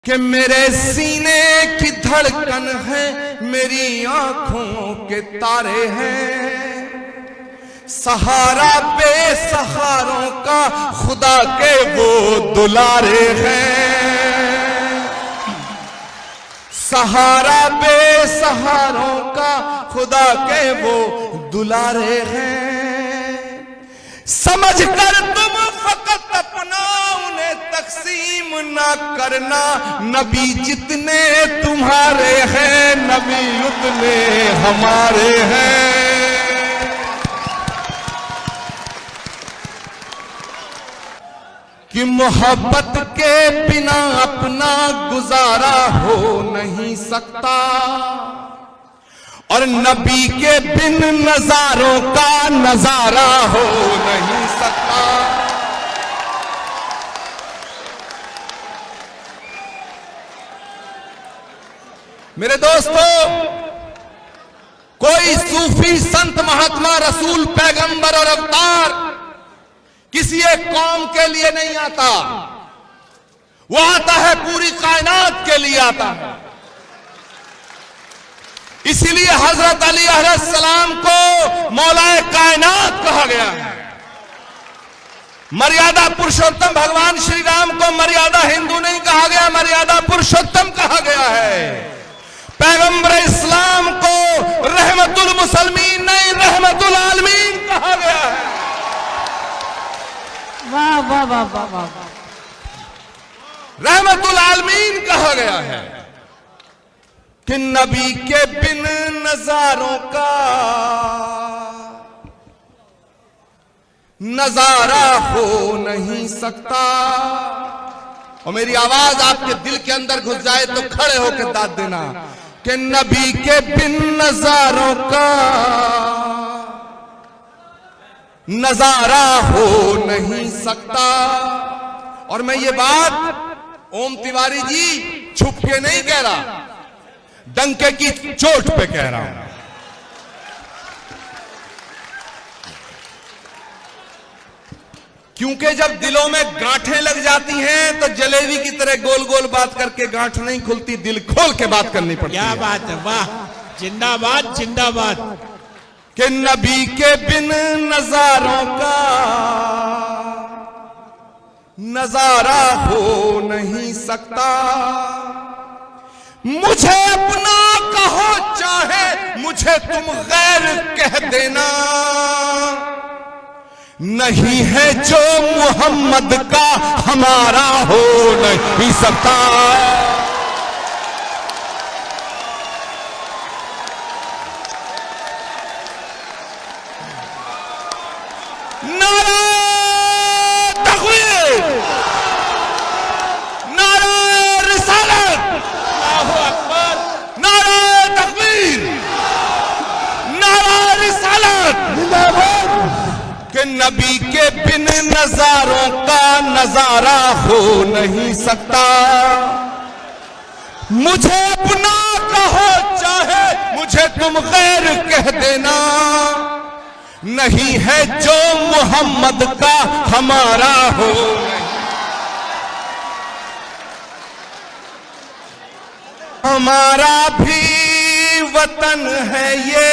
कि मेरे सीने की धड़कन है, मेरी आंखों के तारे हैं, सहारा बेसहारों का खुदा के वो दुलारे हैं, सहारा बेसहारों का खुदा के वो दुलारे हैं। समझ कर तुम फकत अपना उन्हें तकसीम ना करना, नबी जितने तुम्हारे हैं नबी उतने हमारे हैं। कि मोहब्बत के बिना अपना गुजारा हो नहीं सकता, और नबी के बिन नजारों का नजारा हो नहीं सकता। मेरे दोस्तों, कोई सूफी संत महात्मा रसूल पैगंबर और अवतार किसी एक कौम के लिए नहीं आता, वो आता है पूरी कायनात के लिए आता है। इसीलिए हजरत अली अलैहिस्सलाम को मौलाए कायनात कहा गया है। मर्यादा पुरुषोत्तम भगवान श्री राम को मर्यादा हिंदू नहीं कहा गया, मर्यादा पुरुषोत्तम कहा गया है। पैगंबर इस्लाम को रहमतुल मुसलमीन नहीं रहमतुल आलमीन कहा गया है। वाह वाह वाह वाह वाह, रहमतुल आलमीन कहा गया है। कि नबी के बिन नजारों का नजारा हो नहीं सकता। और मेरी आवाज आपके दिल के अंदर घुस जाए तो खड़े होकर दाद देना कि नबी के बिन नजारों का नजारा हो नहीं सकता। और मैं ये बात ओम तिवारी जी छुप के नहीं कह रहा, डंके की चोट पे कह रहा हूं। क्योंकि जब दिलों में गांठें लग जाती हैं तो जलेबी की तरह गोल गोल बात करके गांठ नहीं खुलती, दिल खोल के बात करनी पड़ती है। क्या बात है, वाह, जिंदाबाद जिंदाबाद। कि नबी के बिन नजारों का नजारा हो नहीं सकता। मुझे अपना कहो चाहे मुझे तुम गैर कह देना, नहीं है जो मोहम्मद का हमारा हो नहीं सकता। नारा तकबीर, नारा रिसालत, अल्लाहू अकबर, नारा तकबीर, नारा रिसालत जिंदाबाद। कि नबी के बिन नजारों का नजारा हो नहीं सकता। मुझे अपना कहो चाहे मुझे तुम गैर कह देना, नहीं है जो मोहम्मद का हमारा हो। हमारा भी वतन है ये,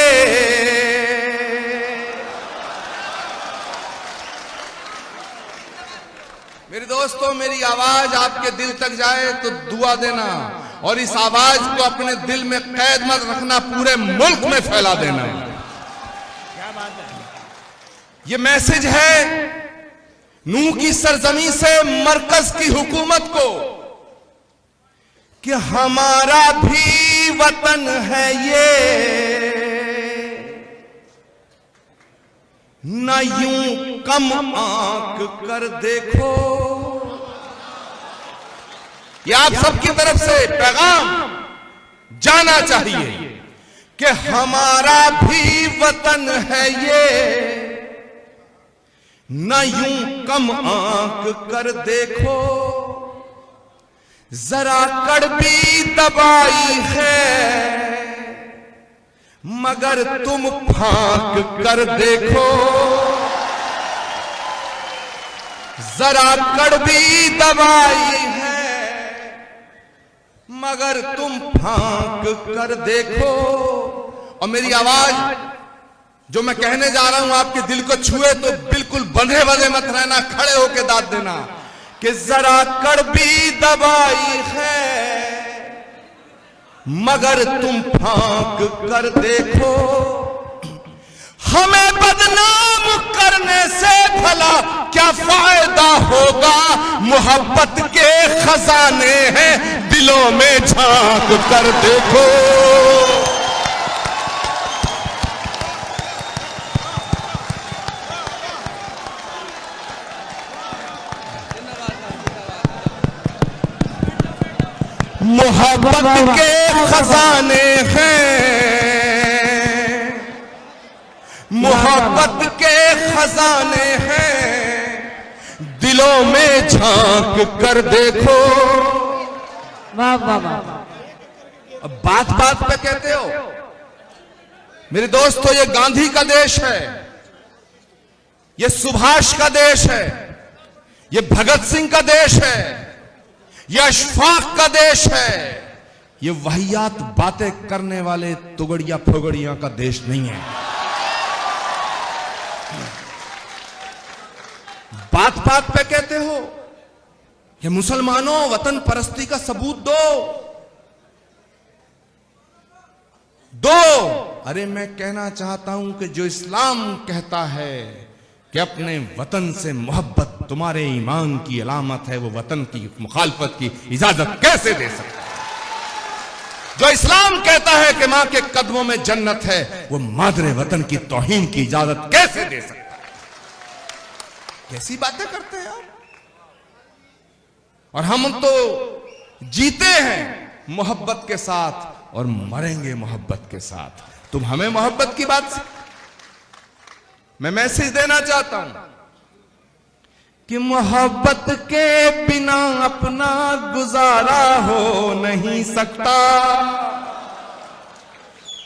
मेरे दोस्तों, मेरी आवाज आपके दिल तक जाए तो दुआ देना, और इस आवाज को अपने दिल में कैद मत रखना, पूरे मुल्क में फैला देना। क्या बात है। ये मैसेज है नूह की सरजमी से मरकज की हुकूमत को कि हमारा भी वतन है ये, न यूं कम आंक कर देखो। ये आप सबकी तरफ से पैगाम जाना चाहिए कि हमारा भी वतन है ये, न यूं कम आंक कर देखो। जरा कड़वी दबाई है मगर तुम फांक कर देखो। जरा कड़वी दबाई है मगर तुम फांक कर देखो। और मेरी आवाज जो मैं कहने जा रहा हूं आपके दिल को छुए तो बिल्कुल बंधे बंधे मत रहना, खड़े होके दाद देना कि जरा कड़वी दवाई है मगर तुम फांक कर देखो। हमें बदनाम करने से भला क्या फायदा होगा, मोहब्बत के खजाने हैं दिलों में झांक कर देखो। मोहब्बत के खजाने हैं, मोहब्बत के खजाने हैं दिलों में झांक कर देखो। वाह वाह वाह। अब बात बात पे कहते हो मेरे दोस्तों, ये गांधी का देश है, ये सुभाष का देश है, ये भगत सिंह का देश है, ये अशफाक का देश है। ये वाहियात बातें करने वाले तुगड़िया फुगड़िया का देश नहीं है। बात बात पे कहते हो ये मुसलमानों वतन परस्ती का सबूत दो। अरे मैं कहना चाहता हूं कि जो इस्लाम कहता है कि अपने वतन से मोहब्बत तुम्हारे ईमान की अलामत है, वो वतन की मुखालफत की इजाजत कैसे दे सकता है? जो इस्लाम कहता है कि मां के कदमों में जन्नत है, वो मादरे वतन की तौहीन की इजाजत कैसे दे सकता है? कैसी बातें करते हैं आप? और हम तो जीते हैं मोहब्बत के साथ और मरेंगे मोहब्बत के साथ। तुम हमें मोहब्बत की बात से मैं मैसेज देना चाहता हूं कि मोहब्बत के बिना अपना गुजारा हो नहीं सकता।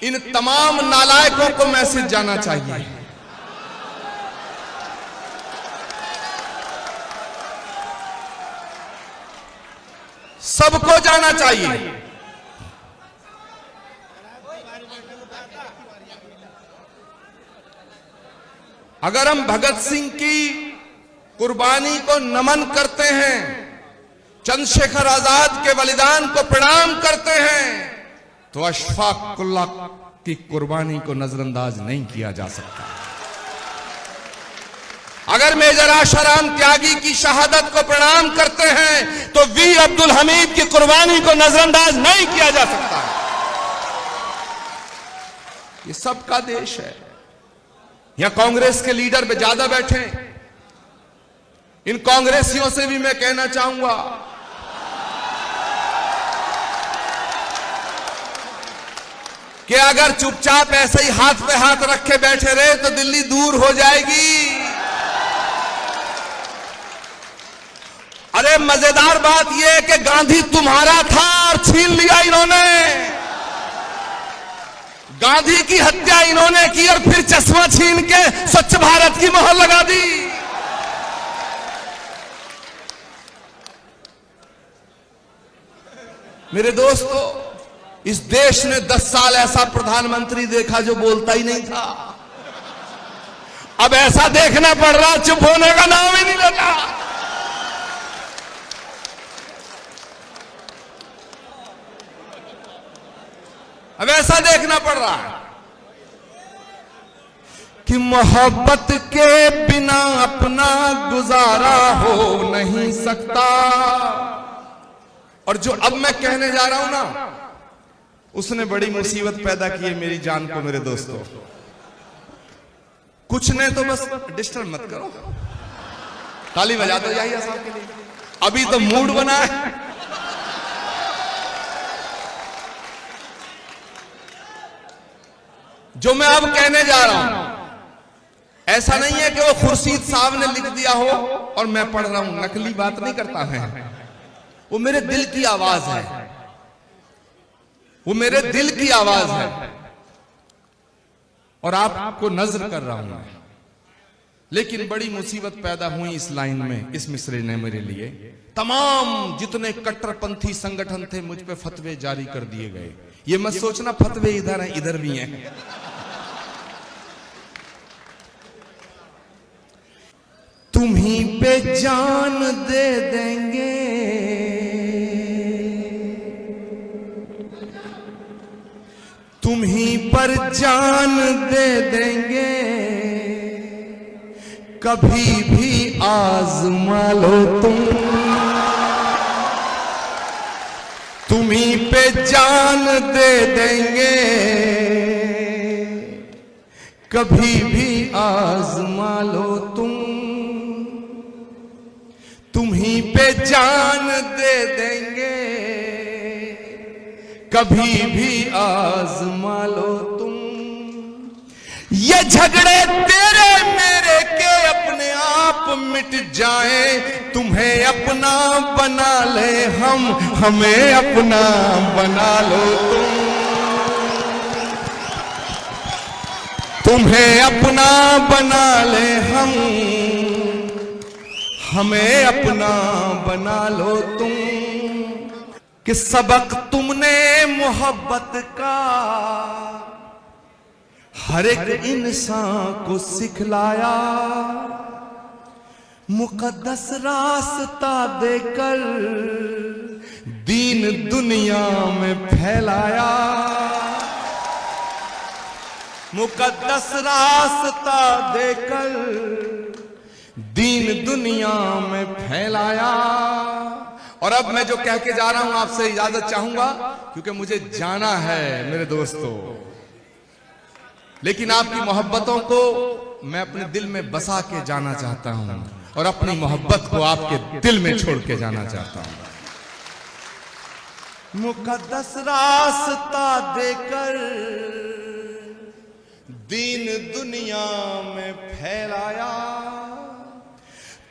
इन तमाम नालायकों को मैसेज जाना चाहिए। सबको जाना चाहिए। अगर हम भगत सिंह की कुर्बानी को नमन करते हैं, चंद्रशेखर आजाद के बलिदान को प्रणाम करते हैं, तो अशफाक उल्लाह की कुर्बानी को नजरअंदाज नहीं किया जा सकता। अगर मेजर आशाराम त्यागी की शहादत को प्रणाम करते हैं तो वीर अब्दुल हमीद की कुर्बानी को नजरअंदाज नहीं किया जा सकता। ये सबका देश है। यहां कांग्रेस के लीडर पे ज्यादा बैठे, इन कांग्रेसियों से भी मैं कहना चाहूंगा कि अगर चुपचाप ऐसे ही हाथ पे हाथ रख के बैठे रहे तो दिल्ली दूर हो जाएगी। अरे मजेदार बात यह है कि गांधी तुम्हारा था और छीन लिया इन्होंने। गांधी की हत्या इन्होंने की और फिर चश्मा छीन के स्वच्छ भारत की मोहर लगा दी। मेरे दोस्तों, इस देश ने 10 साल ऐसा प्रधानमंत्री देखा जो बोलता ही नहीं था। अब ऐसा देखना पड़ रहा, चुप होने का नाम ही नहीं लेता। अब ऐसा देखना पड़ रहा है कि मोहब्बत के बिना अपना गुजारा हो नहीं सकता। और जो अब मैं कहने जा रहा हूं ना, उसने बड़ी मुसीबत पैदा की है मेरी जान को। मेरे दोस्तों, कुछ ने तो बस डिस्टर्ब मत करो, ताली बजा दो याहिया साहब के लिए। अभी तो मूड बना है। जो मैं अब कहने जा रहा हूं, ऐसा नहीं है कि वो खुर्शीद साहब ने लिख दिया हो और मैं पढ़ रहा हूं। नकली बात नहीं करता मैं, वो मेरे दिल की आवाज है, वो मेरे दिल की आवाज है और आपको नजर कर रहा हूं मैं। लेकिन बड़ी मुसीबत पैदा हुई इस लाइन में, इस मिसरे ने मेरे लिए। तमाम जितने कट्टरपंथी संगठन थे मुझ पे फतवे जारी कर दिए गए। ये मत सोचना फतवे इधर हैं इधर भी हैं। तुम्हीं पे जान दे देंगे, तुम्हीं पर जान दे देंगे, कभी भी आजमा लो तुम। तुम्हीं पे जान दे देंगे, कभी भी आजमा लो तुम। तुम्हीं पे जान दे देंगे, कभी भी आजमा लो तुम। ये झगड़े तेरे मेरे के अपने आप मिट जाए, तुम्हें अपना बना ले हम, हमें अपना बना लो तुम। तुम्हें अपना बना ले हम, हमें अपना बना लो तुम। कि सबक तुमने मोहब्बत का हर एक इंसान को सिखलाया, मुकद्दस रास्ता देकर दीन दुनिया में फैलाया। मुकद्दस रास्ता देकर दीन दुनिया में फैलाया। और अब मैं जो कह के जा रहा हूं आपसे इजाजत चाहूंगा, क्योंकि मुझे जाना है मेरे दोस्तों। लेकिन आपकी मोहब्बतों को मैं अपने दिल में बसा के जाना चाहता हूं, और अपनी मोहब्बत को आपके दिल में छोड़ के जाना चाहता हूं। मुकद्दस रास्ता देकर दीन दुनिया में फैलाया।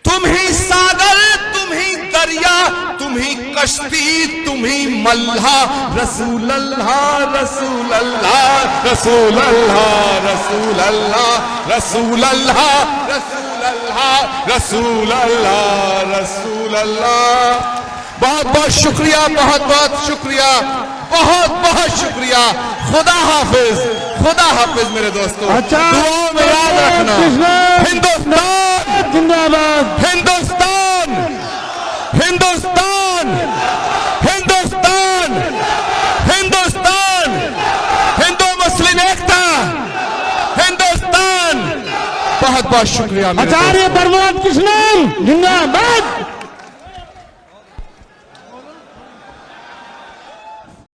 तुम ही सागर, तुम ही दरिया, तुम ही कश्ती, तुम ही मल्हा। रसूल अल्लाह रसूल अल्लाह रसूल अल्लाह रसूल अल्लाह रसूल अल्लाह रसूल अल्लाह रसूल अल्लाह रसूल अल्लाह। बहुत बहुत शुक्रिया, बहुत बहुत शुक्रिया, बहुत बहुत शुक्रिया। खुदा हाफिज, खुदा हाफिज मेरे दोस्तों। दुआओं में याद रखना। हिंदुस्तान जिंदाबाद, हिंदुस्तान हिंदुस्तान हिंदुस्तान हिंदुस्तान, हिंदू मुस्लिम एकता, हिंदुस्तान। बहुत बहुत शुक्रिया। आचार्य प्रमोद कृष्णन जिंदाबाद।